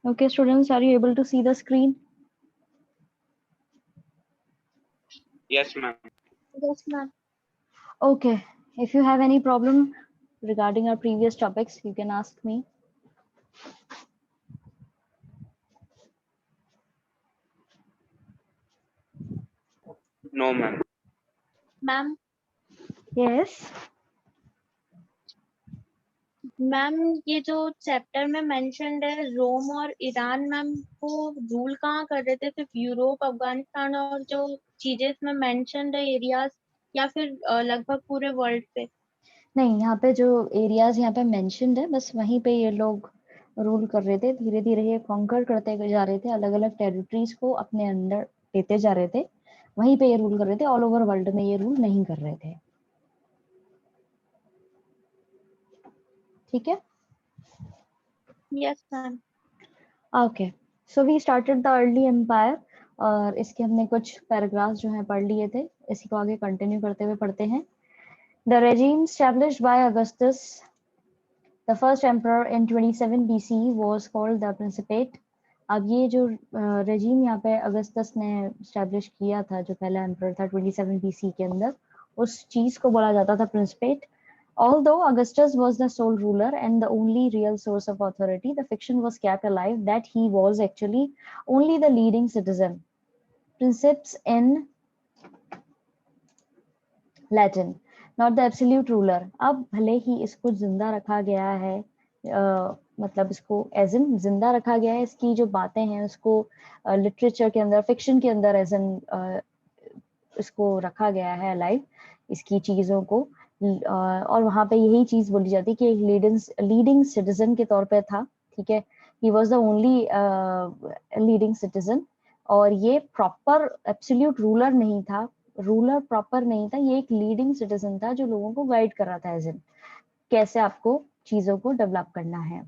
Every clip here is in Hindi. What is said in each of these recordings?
Okay, students, are you able to see the screen? Yes, ma'am. Yes, ma'am. Okay, if you have any problem regarding our previous topics, you can ask me. No, ma'am. Ma'am Yes. Ma'am ये जो चैप्टर में मेंशन्ड है रोम और ईरान, मैम वो रूल कहाँ कर रहे थे? सिर्फ यूरोप, अफगानिस्तान और जो चीजें इसमें मेंशन्ड है एरियाज, या फिर लगभग पूरे वर्ल्ड पे? नहीं, यहाँ पे जो एरियाज यहाँ पे मेंशन्ड है बस वहीं पे ये लोग रूल कर रहे थे। धीरे धीरे ये कॉन्कर करते जा रहे थे, अलग अलग टेरिटरीज को अपने अंदर लेते जा रहे थे, वहीं पे ये रूल कर रहे थे। ऑल ओवर वर्ल्ड में ये रूल नहीं कर रहे थे। ठीक है। Yes ma'am. Okay, so we started the early empire और इसके हमने कुछ पैराग्राफ्स जो हैं पढ़ लिए थे। इसी को आगे कंटिन्यू करते हुए पढ़ते हैं। The regime established by Augustus the first emperor in 27 BC was called the principate. अब ये जो रेजिम यहाँ पे अगस्टस ने एस्टैब्लिश किया था, जो पहला एम्परर था 27 BC के अंदर, उस चीज को बोला जाता था प्रिंसिपेट। Although Augustus was the sole ruler and the only real source of authority, the fiction was kept alive that he was actually only the leading citizen. Princeps in Latin, not the absolute ruler. अब भले ही इसको जिंदा रखा गया है, मतलब इसको एज इन जिंदा रखा गया है, इसकी जो बातें हैं उसको लिटरेचर के अंदर, फिक्शन के अंदर एज इन इसको रखा गया है लाइव, इसकी चीजों को। और वहां पे यही चीज बोली जाती कि एक लीडिंग सिटीजन के तौर पे था। ठीक है, he was the only leading citizen. और ये प्रॉपर एब्सोल्यूट रूलर नहीं था, रूलर प्रॉपर नहीं था, ये एक लीडिंग सिटीजन था जो लोगों को गाइड कर रहा था एज इन कैसे आपको चीजों को डेवलप करना है।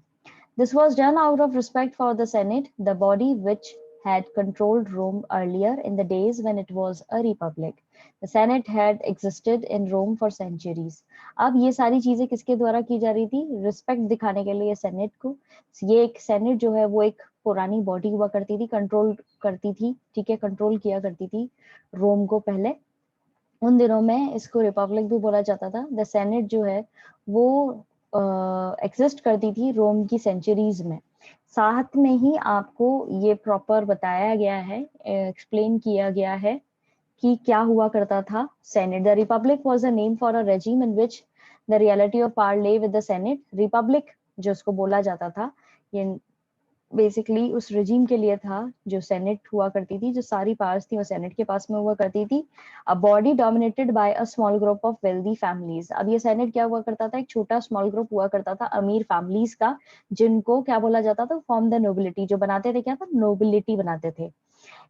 This was done out of respect for the Senate, the body which had controlled Rome earlier in the days when it was a republic. The Senate had existed in Rome for centuries. अब ये सारी चीजें किसके द्वारा की जा रही थी? रिस्पेक्ट दिखाने के लिए सेनेट को। ये एक सेनेट जो है वो एक पुरानी बॉडी हुआ करती थी, कंट्रोल करती थी, ठीक है, कंट्रोल किया करती थी रोम को पहले। उन दिनों में इसको रिपब्लिक भी बोला जाता था। द सेनेट जो है वो एग्जिस्ट करती थी रोम की सेंचुरीज में। साथ में ही आपको ये प्रॉपर बताया गया है, एक्सप्लेन किया गया है कि क्या हुआ करता था senate. The Republic was a name for a regime in which the reality of power ले विद द सेनेट। रिपब्लिक जो उसको बोला जाता था, ये बेसिकली उस रेजिम के लिए था जो सेनेट हुआ करती थी, जो सारी पावर्स थी वो सेनेट के पास में हुआ करती थी। A body dominated by a small group of wealthy families. अब ये सेनेट क्या हुआ करता था? एक छोटा स्मॉल ग्रुप हुआ करता था अमीर फैमिलीज का, जिनको क्या बोला जाता था? Form the nobility. जो बनाते थे क्या था? नोबिलिटी बनाते थे।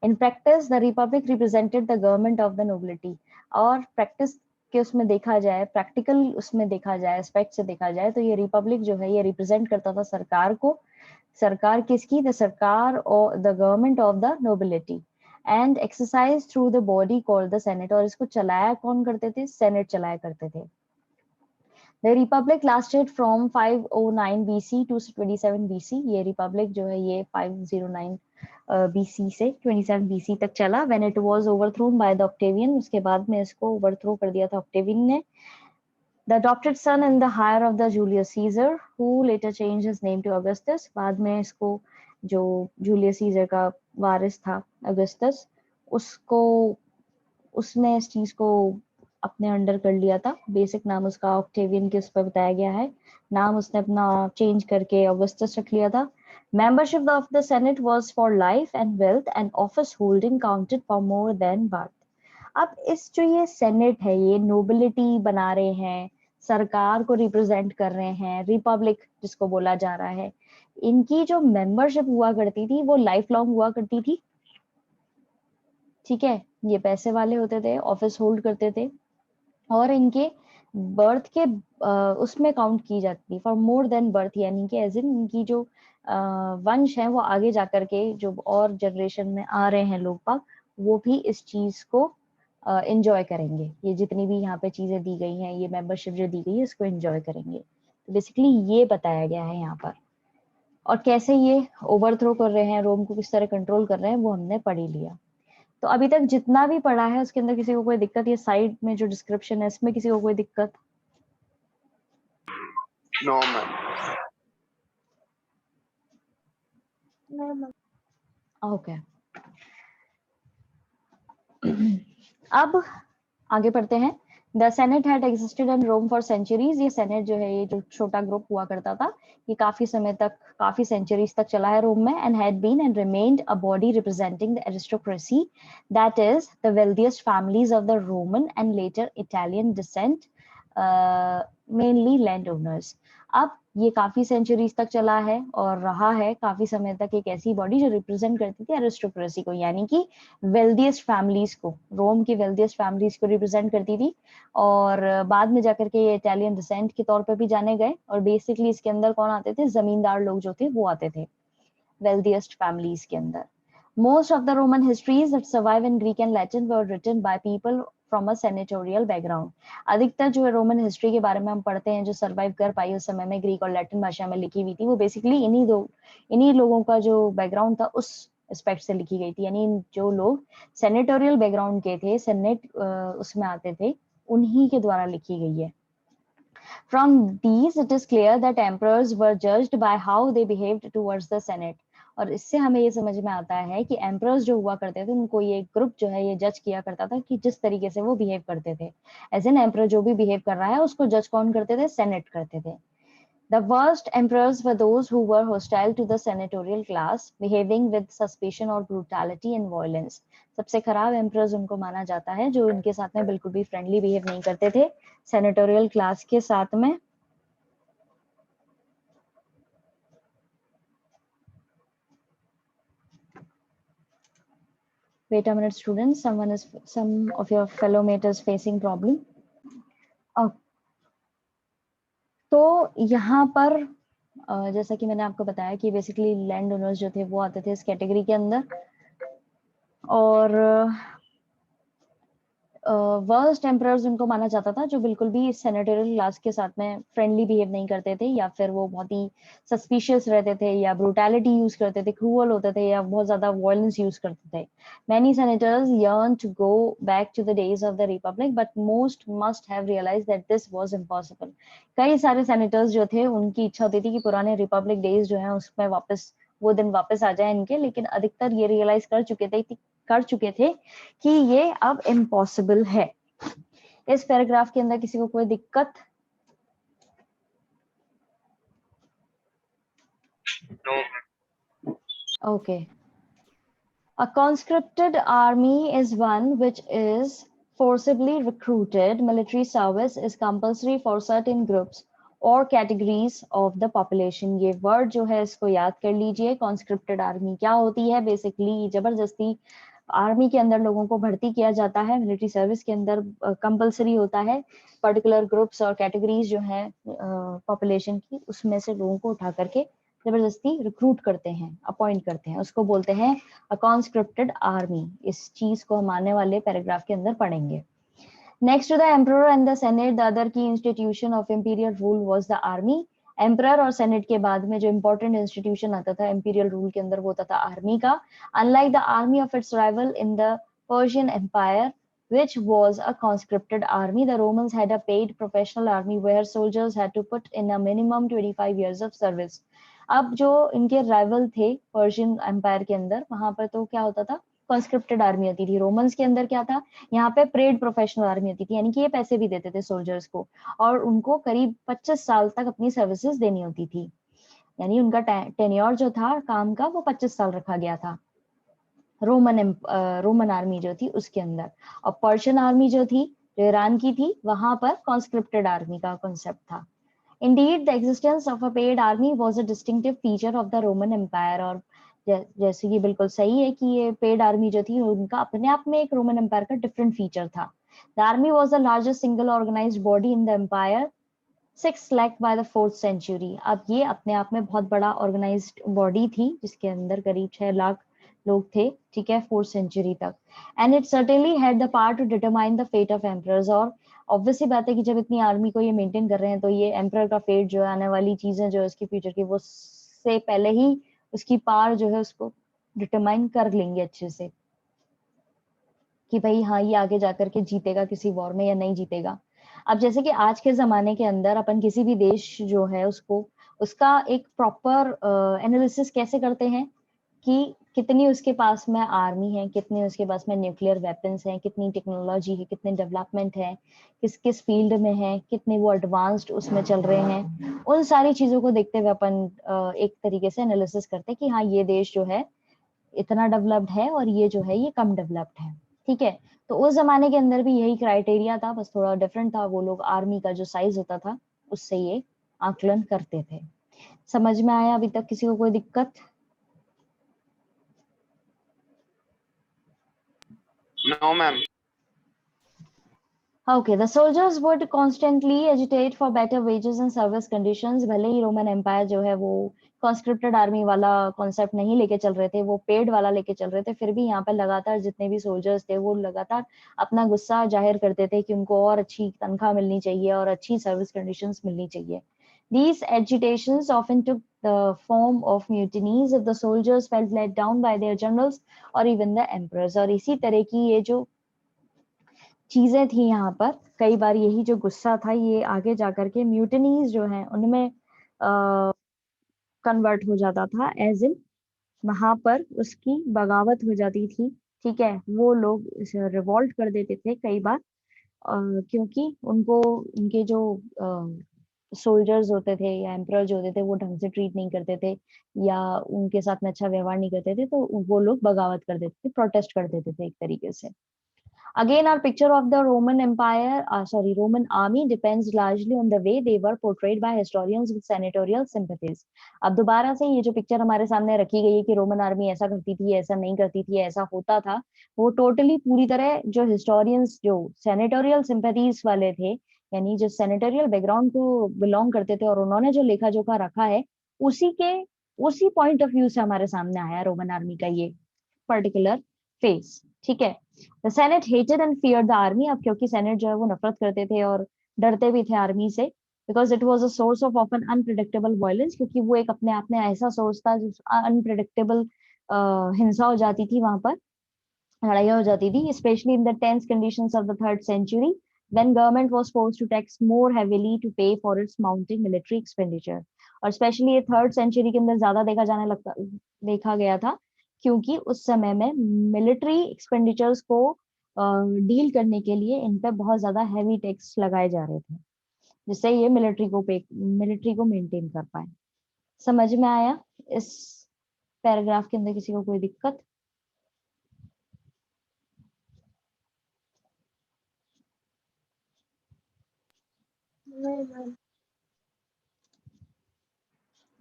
In practice the Republic represented the government of the nobility. और प्रैक्टिस के उसमें देखा जाए, प्रैक्टिकल उसमें देखा जाए, एस्पेक्ट से देखा जाए, तो ये रिपब्लिक जो है ये रिप्रेजेंट करता था सरकार को। सरकार किसकी? द सरकार और the government of the nobility and exercise through the body called the senate. और इसको चलाया कौन करते थे? सेनेट चलाया करते थे। The Republic lasted from 509 BC to 27 BC. ये रिपब्लिक जो है ये 509 BC से 27 BC तक चला। When it was overthrown by the Octavian, उसके बाद में इसको ओवरथ्रो कर दिया था ऑक्टेवियन ने। The adopted son and the heir of the Julius Caesar, who later changed his name to Augustus. बाद में इसको जो जूलियस सीजर का वारिस था अगस्टस, उसको उसने इस चीज को अपने अंडर कर लिया था। बेसिक नाम उसका ऑक्टेवियन के उस पर बताया गया है, नाम उसने अपना चेंज करके अगस्टस रख लिया था। Membership of the senate was for life and wealth and office holding counted for more than birth. अब इस जो ये सेनेट है, ये नोबिलिटी बना रहे हैं, सरकार को रिप्रेजेंट कर रहे हैं, रिपब्लिक जिसको बोला जा रहा है, इनकी जो मेंबरशिप हुआ करती थी वो लाइफ लॉन्ग हुआ करती थी। ठीक है, ये पैसे वाले होते थे, ऑफिस होल्ड करते थे, और इनके बर्थ के उसमें काउंट की जाती थी फॉर मोर देन बर्थ, यानी कि एज इन इनकी जो वंश है वो आगे जाकर के जो और जनरेशन में आ रहे हैं लोग पाक, वो भी इस चीज को एंजॉय करेंगे। ये जितनी भी यहाँ पे चीजें दी गई हैं, ये मेंबरशिप जो दी गई है, इसको एंजॉय करेंगे। तो बेसिकली ये बताया गया है यहाँ पर। और कैसे ये ओवरथ्रो कर रहे हैं, रोम को किस तरह कंट्रोल कर रहे हैं, वो हमने पढ़ ही लिया। तो अभी तक जितना भी पढ़ा है उसके अंदर किसी को कोई दिक्कत? ये साइड में जो डिस्क्रिप्शन है इसमें किसी को कोई दिक्कत? No ma'am. ओके अब आगे पढ़ते हैं। The senate had existed in Rome for centuries. ये सेनेट जो है, ये जो छोटा ग्रुप हुआ करता था, ये काफी समय तक, काफी सेंचुरीज तक चला है रोम में। And had been and remained a body representing the aristocracy, that is the wealthiest families of the Roman and later Italian descent, mainly land owners. अब ये काफी सेंचुरीज तक चला है और रहा है काफी समय तक एक ऐसी बॉडी जो रिप्रेजेंट करती थी एरिस्टोक्रेसी को, यानी कि वेल्दिएस्ट फैमिलीज को, रोम की वेल्दिएस्ट फैमिलीज को रिप्रेजेंट करती थी। और बाद में जाकर के ये इटालियन डिसेंट के तौर पे भी जाने गए। और बेसिकली इसके अंदर कौन आते थे? जमींदार लोग जो थे वो आते थे वेल्दिएस्ट फैमिलीज के अंदर। Most of the Roman histories that survive in Greek and Latin were written by people from a senatorial background. अधिकतर जो है रोमन हिस्ट्री के बारे में हम पढ़ते हैं जो सरवाइव कर पाई उस समय में ग्रीक और लैटिन भाषा में लिखी हुई थी, वो बेसिकली इन्हीं लोगों का जो बैकग्राउंड था उस एस्पेक्ट से लिखी गई थी। यानी जो लोग सेनेटोरियल बैकग्राउंड के थे, सेनेट उसमें आते थे, उन्हीं के द्वारा लिखी गई है। From these it is clear that emperors were judged by how they behaved towards the Senate. और इससे हमें ये समझ में आता है कि एम्परर्स जो हुआ करते थे उनको ये ग्रुप जो है ये जज किया करता था कि जिस तरीके से वो बिहेव करते थे। एज एन एम्परर जो भी बिहेव कर रहा है उसको जज कौन करते थे? सेनेट करते थे। The worst emperors were those who were hostile to the senatorial class, behaving with suspicion or brutality and violence. सबसे खराब एम्परर्स उनको माना जाता है जो इनके साथ में बिल्कुल भी फ्रेंडली बिहेव नहीं करते थे सेनेटोरियल क्लास के साथ में। Wait a minute, students. Some of your fellow mate is facing problem. तो यहाँ पर जैसा कि मैंने आपको बताया कि बेसिकली लैंड ओनर्स जो थे वो आते थे इस कैटेगरी के अंदर। और वर्स्ट एम्परर्स उनको माना जाता था जो बिल्कुल भी सेनेटोरियल क्लास के साथ में फ्रेंडली बिहेव नहीं करते थे, या फिर वो बहुत ही सस्पिशियस रहते थे, या ब्रूटैलिटी यूज करते थे, क्रूअल होते थे, या बहुत ज्यादा वायलेंस यूज करते थे। Many senators yearned to go back to the days of the republic, but most must have realized that this was impossible. कई सारे सेनेटर्स जो थे उनकी इच्छा होती थी कि पुराने रिपब्लिक डेज जो है उसमें वापस वो दिन वापस आ जाए इनके, लेकिन अधिकतर ये रियलाइज कर चुके थे कि ये अब इम्पॉसिबल है। इस पैराग्राफ के अंदर किसी को कोई दिक्कत? No. Okay. A conscripted army is one which is forcibly recruited. Military service is compulsory for certain groups or categories of the population. ये वर्ड जो है इसको याद कर लीजिए। conscripted army क्या होती है? बेसिकली जबरदस्ती आर्मी के अंदर लोगों को भर्ती किया जाता है, मिलिट्री सर्विस के अंदर कंपलसरी होता है। पर्टिकुलर ग्रुप्स और कैटेगरीज जो है पॉपुलेशन की, उसमें से लोगों को उठा करके जबरदस्ती रिक्रूट करते हैं, अपॉइंट करते हैं, उसको बोलते हैं अ कॉन्स्क्रिप्टेड आर्मी। इस चीज को हम आने वाले पैराग्राफ के अंदर पढ़ेंगे। Next to the emperor and the senate, the other key institution of imperial rule was the army. Emperor और सेनेट के बाद में जो इंपॉर्टेंट इंस्टीट्यूशन आता था इंपीरियल रूल के अंदर वो होता था आर्मी का। Unlike the army of its rival in the Persian empire which was a conscripted army, the Romans had a paid professional army where soldiers had to put in a minimum 25 years of service. अब जो इनके राइवल थे पर्शियन एम्पायर के अंदर, वहां पर तो क्या होता था? कॉन्स्क्रिप्टेड आर्मी होती थी। रोमन्स के अंदर क्या था? यहाँ पे पेड प्रोफेशनल आर्मी होती थी, यानी कि ये पैसे भी देते थे सोल्जर्स को, और उनको करीब 25 साल तक अपनी सर्विसेज देनी होती थी। यानी उनका टेन्योर जो था काम का वो 25 साल रखा गया था रोमन आर्मी जो थी उसके अंदर। और पर्शियन आर्मी जो थी, जो ईरान की थी, वहां पर कॉन्स्क्रिप्टेड आर्मी का कॉन्सेप्ट था। Indeed, the existence of a paid army was a distinctive feature of the Roman Empire. और जैसे ये बिल्कुल सही है कि ये पेड आर्मी जो थी उनका अपने आप में एक रोमन एम्पायर का डिफरेंट फीचर था। The army was the largest single organized body in the empire, 6 lakh by the 4th century. अब ये अपने आप में बहुत बड़ा ऑर्गेनाइज्ड बॉडी थी जिसके अंदर करीब 6 लाख लोग थे, ठीक है, 4th सेंचुरी तक। And it certainly had the power to determine the fate of emperors. और ऑब्वियस सी बात है कि जब इतनी आर्मी को ये मेंटेन कर रहे हैं तो ये एम्परर का फेट जो है, आने वाली चीजें जो है उसके फ्यूचर की, वो से पहले ही उसकी पार जो है उसको डिटरमाइन कर लेंगे अच्छे से कि भाई हाँ ये आगे जाकर के जीतेगा किसी वॉर में या नहीं जीतेगा। अब जैसे कि आज के जमाने के अंदर अपन किसी भी देश जो है उसको उसका एक प्रॉपर एनालिसिस कैसे करते हैं कि कितनी उसके पास में आर्मी है, कितनी उसके पास में न्यूक्लियर वेपन्स हैं, कितनी टेक्नोलॉजी है, कितने डेवलपमेंट है, किस किस फील्ड में है, कितने वो एडवांस्ड उसमें चल रहे हैं। उन सारी चीजों को देखते हुए अपन एक तरीके से एनालिसिस करते हैं कि हाँ ये देश जो है इतना डेवलप्ड है और ये जो है ये कम डेवलप्ड है। ठीक है, तो उस जमाने के अंदर भी यही क्राइटेरिया था, बस थोड़ा डिफरेंट था। वो लोग आर्मी का जो साइज होता था उससे ये आकलन करते थे। समझ में आया अभी तक किसी को कोई दिक्कत? No, ma'am. Okay, the soldiers would constantly agitate for better wages and service conditions। भले ही रोमन एम्पायर जो है वो कॉन्स्क्रिप्टेड आर्मी वाला कॉन्सेप्ट नहीं लेके चल रहे थे, वो पेड वाला लेके चल रहे थे, फिर भी यहाँ पर लगातार जितने भी सोल्जर्स थे वो लगातार अपना गुस्सा जाहिर करते थे कि उनको और अच्छी तनख्वाह मिलनी चाहिए और अच्छी सर्विस कंडीशंस मिलनी चाहिए। These agitations often took the form of mutinies if the soldiers felt let down by their generals or even the emperors। और इसी तरह की ये जो चीजें थी यहाँ पर, कई बार यही जो गुस्सा था ये आगे जाकर के म्यूटनीज जो है उनमें कन्वर्ट हो जाता था, एज इन वहां पर उसकी बगावत हो जाती थी। ठीक है, वो लोग रिवॉल्ट कर देते थे कई बार, क्योंकि उनको उनके जो सोल्जर्स होते थे या एम्परर जो होते थे वो ढंग से ट्रीट नहीं करते थे या उनके साथ में अच्छा व्यवहार नहीं करते थे, तो वो लोग बगावत कर देते थे, प्रोटेस्ट कर देते थे एक तरीके से। Again, our picture of the Roman Empire, Roman army depends largely on the way they were portrayed by historians with senatorial sympathies। अब दोबारा से ये जो पिक्चर हमारे सामने रखी गई है कि रोमन आर्मी ऐसा करती थी, ऐसा नहीं करती थी, ऐसा होता था, वो टोटली पूरी तरह जो हिस्टोरियंस जो सेनेटोरियल सिंपैथीज वाले थे, यानी जो सेनेटोरियल बैकग्राउंड को बिलोंग करते थे और उन्होंने जो लेखा जोखा रखा है, उसी पॉइंट ऑफ व्यू से हमारे सामने आया रोमन आर्मी का ये पर्टिकुलर फेस। ठीक है, the senate hated and feared the army. अब क्योंकि सेनेट जो है वो नफरत करते थे और डरते भी थे आर्मी से, because it was a source of often unpredictable violence, क्योंकि वो एक अपने आप में ऐसा सोर्स था जो अनप्रिडिक्टेबल हिंसा हो जाती थी, वहां पर लड़ाइयाँ हो जाती थी, specially in the tense conditions of the 3rd century when government was forced to tax more heavily to pay for its mounting military expenditure। और स्पेशली ये 3rd century के अंदर ज्यादा देखा गया था, क्योंकि उस समय में मिलिट्री एक्सपेंडिचर्स को डील करने के लिए इन पे बहुत ज्यादा हैवी टैक्स लगाए जा रहे थे, जिससे ये मिलिट्री को मेंटेन कर पाए। समझ में आया इस पैराग्राफ के अंदर किसी को कोई दिक्कत?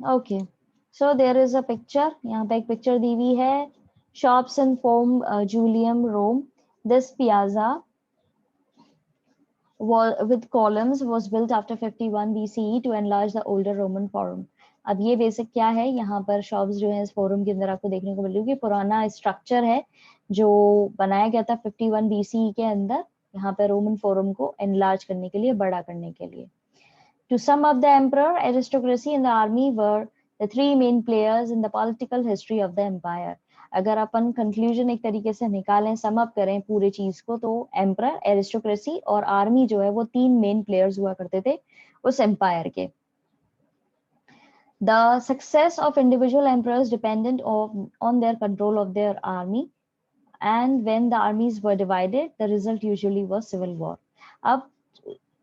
Okay, so there is a picture, यहाँ पे एक पिक्चर दी हुई है, shops in Forum Julium Rome. This piazza with columns was built after 51 BCE to enlarge the older Roman Forum। अब ये बेसिक क्या है, यहाँ पर शॉप्स जो है इस फोरम के अंदर आपको देखने को मिल रही है, पुराना स्ट्रक्चर है जो बनाया गया था 51 BCE के अंदर, यहाँ पे रोमन फोरम को एनलार्ज करने के लिए, बड़ा करने के लिए। To sum up, the emperor, aristocracy and the army were the three main players in the political history of the empire। अगर अपन कंक्लूजन एक तरीके से निकालें, सम अप करें पूरे चीज को, तो एम्परर, एरिस्टोक्रेसी और आर्मी जो है वो 3 मेन प्लेयर्स हुआ करते थे उस एम्पायर के। The success of individual emperors depended on their control of their army, and when the armies were divided, the result usually was civil war। अब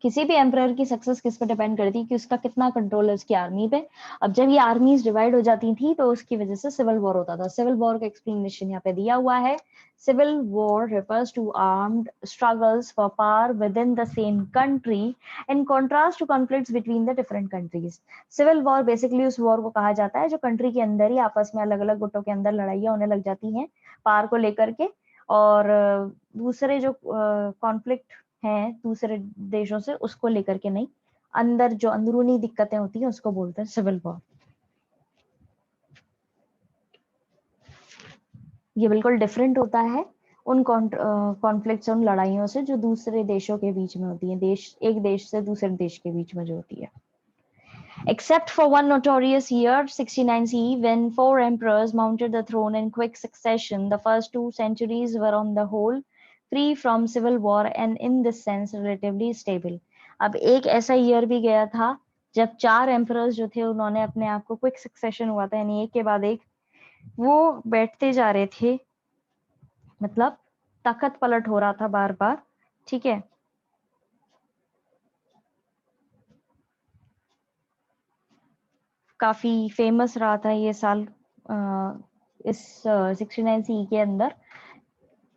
किसी भी एम्परर की सक्सेस किस पे डिपेंड करती है कि उसका कितना कंट्रोल है उसकी आर्मी पे। अब जब ये आर्मीज डिवाइड हो जाती थी तो उसकी वजह से सिविल वॉर होता था। सिविल वॉर का एक्सप्लेनेशन यहाँ पे दिया हुआ है। Civil war refers to armed struggles for power within the same country in contrast to conflicts between the different countries। Civil war basically उस वॉर को कहा जाता है जो कंट्री के अंदर ही आपस में अलग अलग गुटों के अंदर लड़ाइयाँ होने लग जाती हैं पावर को लेकर के, और दूसरे जो कॉन्फ्लिक्ट हैं दूसरे देशों से उसको लेकर के नहीं, अंदर जो अंदरूनी दिक्कतें होती हैं उसको बोलते हैं सिविल वॉर। ये बिल्कुल डिफरेंट होता है उन कॉन्फ्लिक्ट्स, उन लड़ाइयों से जो दूसरे देशों के बीच में होती है, एक देश से दूसरे देश के बीच में जो होती है। except for one notorious year, 69 CE, when 4 emperors mounted the throne in quick succession. The first 2 centuries were on the whole free from civil war and in this sense relatively stable. अब एक ऐसा ईयर भी गया था जब 4 एम्परर्स जो थे उन्होंने अपने आप को क्विक सक्सेशन हुआ था, यानी एक के बाद एक वो बैठते जा रहे थे, मतलब ताकत पलट हो रहा था बार बार, ठीक है। काफी फेमस रहा था ये साल। इस 69 सी के अंदर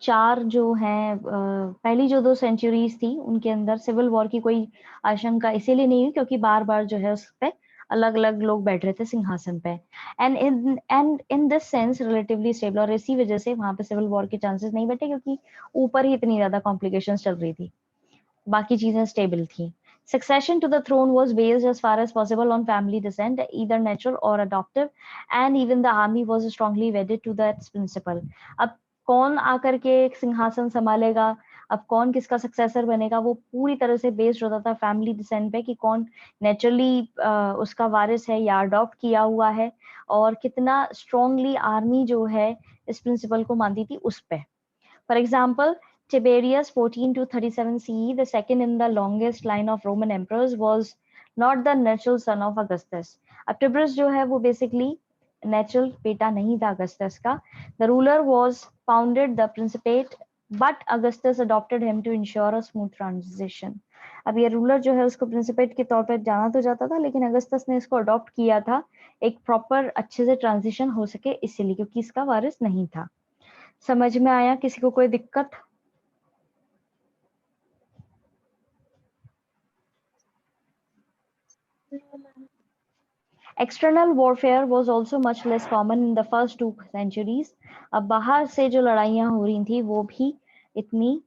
4 जो हैं, पहली जो 2 सेंचुरीज थी उनके अंदर सिविल वॉर की कोई आशंका इसीलिए नहीं हुई क्योंकि बार बार जो है उस पे अलग अलग लोग बैठ रहे थे सिंहासन पे, and in this sense relatively stable, और इसी वजह से वहां पे सिविल वॉर के चांसेस नहीं बैठे क्योंकि ऊपर ही इतनी ज्यादा कॉम्प्लिकेशंस चल रही थी, बाकी चीजें स्टेबल थी। Succession to the throne was based as far as possible on family descent, either natural or adoptive, and even the army was strongly wedded to that principle. अब कौन आकर के सिंहासन संभालेगा, अब कौन किसका सक्सेसर बनेगा, वो पूरी तरह से बेस्ड होता था फैमिली डिसेंट पे कि कौन नेचुरली उसका वारिस है या अडॉप्ट किया हुआ है, और कितना स्ट्रांगली आर्मी जो है इस प्रिंसिपल को मानती थी उस पे। For example, Tiberius 14 to 37 CE, the second in the longest line of Roman emperors, was not the natural son of Augustus. अब Tiberius जो है वो basically natural बेटा नहीं था Augustus का. The ruler was founded the principate, but Augustus adopted him to ensure a smooth transition. अब ये रूलर जो है उसको प्रिंसिपेट के तौर पर जाना तो जाता था, लेकिन अगस्टस ने इसको अडॉप्ट किया था एक प्रॉपर अच्छे से ट्रांजिशन हो सके इसीलिए, क्योंकि इसका वारिस नहीं था। समझ में आया? किसी को कोई दिक्कत? External warfare was also much less common in the first 2 centuries. अब बाहर से जो लड़ाइयाँ हो रही थी वो भी इतनी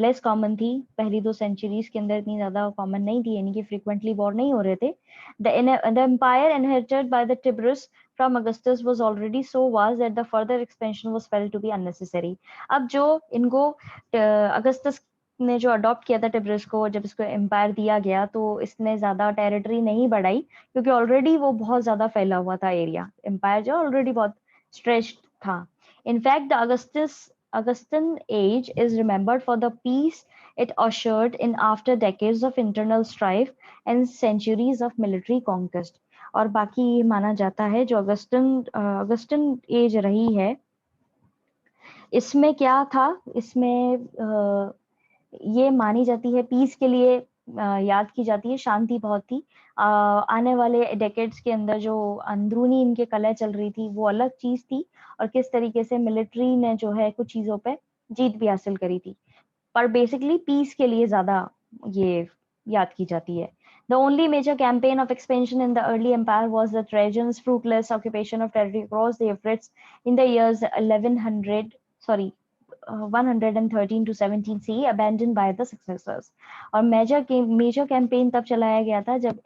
लेस कॉमन थी, पहली 2 सेंचुरीज के अंदर इतनी ज्यादा कॉमन नहीं थी, यानी कि फ्रीक्वेंटली वॉर नहीं हो रहे थे। The empire inherited by the Tiberius from Augustus was already so vast that the further expansion was felt to be unnecessary. अब जो इनको अगस्टस ने जो अडॉप्ट किया था टिब्रिस को, जब इसको एम्पायर दिया गया तो इसने ज्यादा टेरिटरी नहीं बढ़ाई क्योंकि ऑलरेडी वो बहुत ज्यादा फैला हुआ था एरिया, एम्पायर जो ऑलरेडी बहुत स्ट्रेच्ड था। In fact the Augustan age is remembered for the peace it ushered in after decades of internal strife and centuries of military conquest. और बाकी माना जाता है जो अगस्टन एज रही है, इसमें क्या था, इसमें ये मानी जाती है पीस के लिए याद की जाती है, शांति बहुत थी। आने वाले डेकेड्स के अंदर जो अंदरूनी इनके कलह चल रही थी वो अलग चीज थी, और किस तरीके से मिलिट्री ने जो है कुछ चीजों पे जीत भी हासिल करी थी, पर बेसिकली पीस के लिए ज्यादा ये याद की जाती है। The only major campaign of expansion in the early empire was the Trajan's fruitless occupation of territory across the Euphrates in the years 113 to 17 CE, abandoned by the successors. और मेजर कैंपेन तब चलाया गया था जब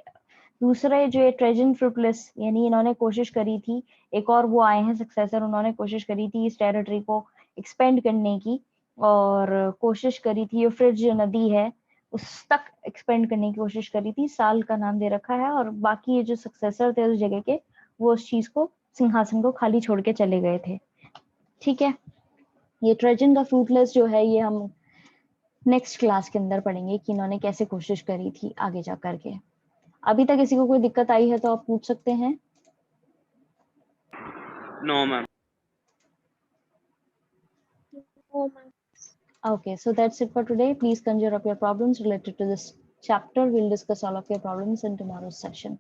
दूसरे जो ये ट्रेजन फ्रूटलेस, यानी इन्होंने कोशिश करी थी, एक और वो आए हैं सक्सेसर, उन्होंने कोशिश करी थी इस टेरिटरी को एक्सपेंड करने की, और कोशिश करी थी यूफ्रेट्स जो नदी है उस तक एक्सपेंड करने की कोशिश करी थी, साल का नाम दे रखा है, और बाकी ये जो सक्सेसर थे उस जगह के वो उस चीज को, सिंहासन को खाली छोड़ के चले गए थे। ठीक है, ये ट्रेजन का फ्रूटलेस जो है ये हम नेक्स्ट क्लास के अंदर पढ़ेंगे कि इन्होंने कैसे कोशिश करी थी आगे जा करके। अभी तक किसी को कोई दिक्कत आई है तो आप पूछ सकते हैं। No, ma'am. Okay, so that's it for today. Please conjure up your problems related to this chapter. We'll discuss all of your problems in tomorrow's session.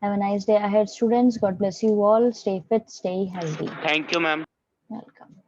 Have a nice day ahead, students. God bless you all. Stay fit, stay healthy. Thank you, ma'am. Welcome.